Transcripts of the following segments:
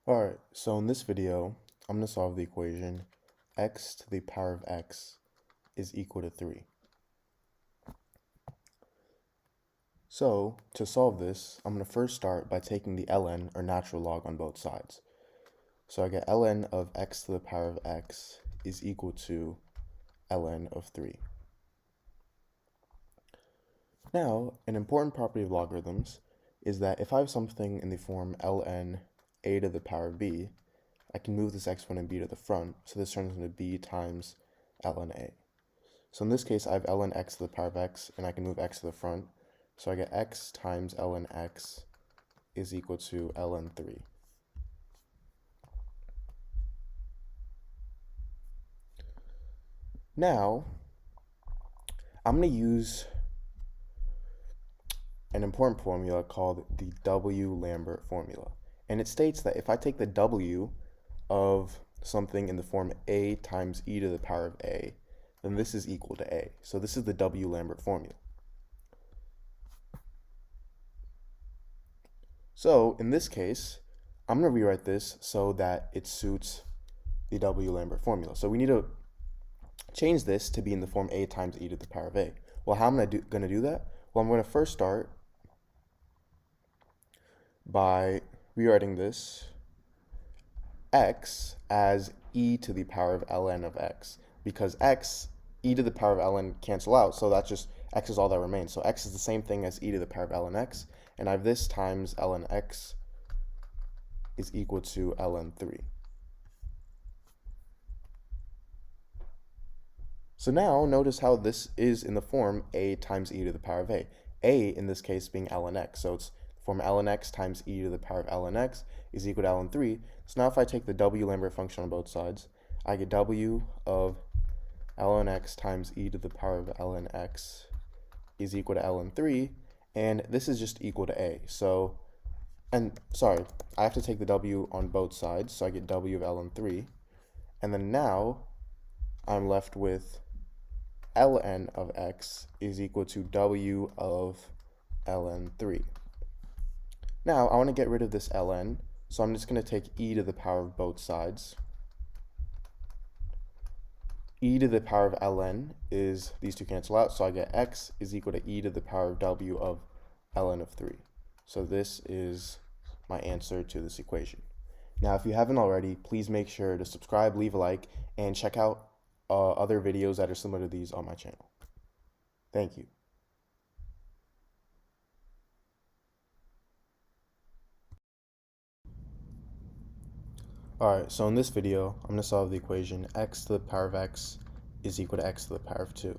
Alright, so in this video, I'm going to solve the equation x to the power of x is equal to 3. So, to solve this, I'm going to first start by taking the ln, or natural log, on both sides. So I get ln of x to the power of x is equal to ln of 3. Now, an important property of logarithms is that if I have something in the form ln a to the power of b, I can move this exponent b to the front, so this turns into b times ln a. So in this case, I have ln x to the power of x, and I can move x to the front, so I get x times ln x is equal to ln 3. Now, I'm going to use an important formula called the W-Lambert formula. And it states that if I take the W of something in the form a times e to the power of a, then this is equal to a. So this is the W-Lambert formula. So in this case, I'm going to rewrite this so that it suits the W-Lambert formula. So we need to change this to be in the form a times e to the power of a. Well, how am I going to do that? Well, I'm going to first start by rewriting this x as e to the power of ln of x, because e to the power of ln cancel out, so that's just x is all that remains. So x is the same thing as e to the power of ln x, and I have this times ln x is equal to ln 3. So now notice how this is in the form a times e to the power of a. A in this case being ln x, so it's form ln x times e to the power of ln x is equal to ln 3. So now if I take the W-Lambert function on both sides, I get w of ln x times e to the power of ln x is equal to ln 3, and this is just equal to a. So, and sorry, I have to take the w on both sides, so I get w of ln 3, and then now I'm left with ln of x is equal to w of ln 3. Now, I want to get rid of this ln, so I'm just going to take e to the power of both sides. E to the power of ln is, these two cancel out, so I get x is equal to e to the power of w of ln of 3. So this is my answer to this equation. Now, if you haven't already, please make sure to subscribe, leave a like, and check out other videos that are similar to these on my channel. Thank you. Alright, so in this video, I'm going to solve the equation x to the power of x is equal to x to the power of 2.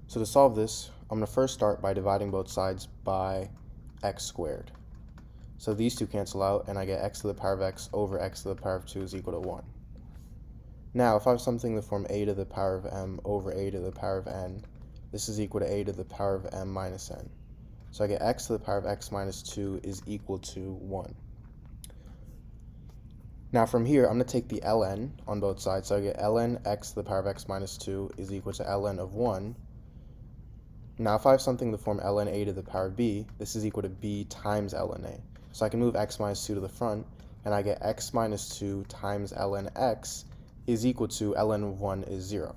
So to solve this, I'm going to first start by dividing both sides by x squared. So these two cancel out, and I get x to the power of x over x to the power of 2 is equal to 1. Now, if I have something in the form a to the power of m over a to the power of n, this is equal to a to the power of m minus n. So I get x to the power of x minus 2 is equal to 1. Now from here, I'm going to take the ln on both sides, so I get ln x to the power of x minus 2 is equal to ln of 1. Now if I have something in the form ln a to the power of b, this is equal to b times ln a. So I can move x minus 2 to the front, and I get x minus 2 times ln x is equal to ln of 1 is 0.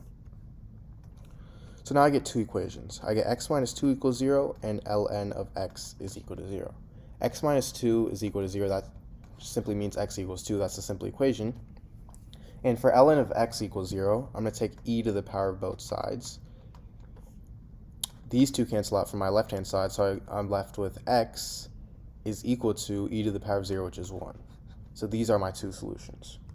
So now I get two equations. I get x minus 2 equals 0, and ln of x is equal to 0. X minus 2 is equal to 0. That simply means x equals 2. That's a simple equation. And for ln of x equals 0, I'm going to take e to the power of both sides. These two cancel out from my left-hand side, so I'm left with x is equal to e to the power of 0, which is 1. So these are my two solutions.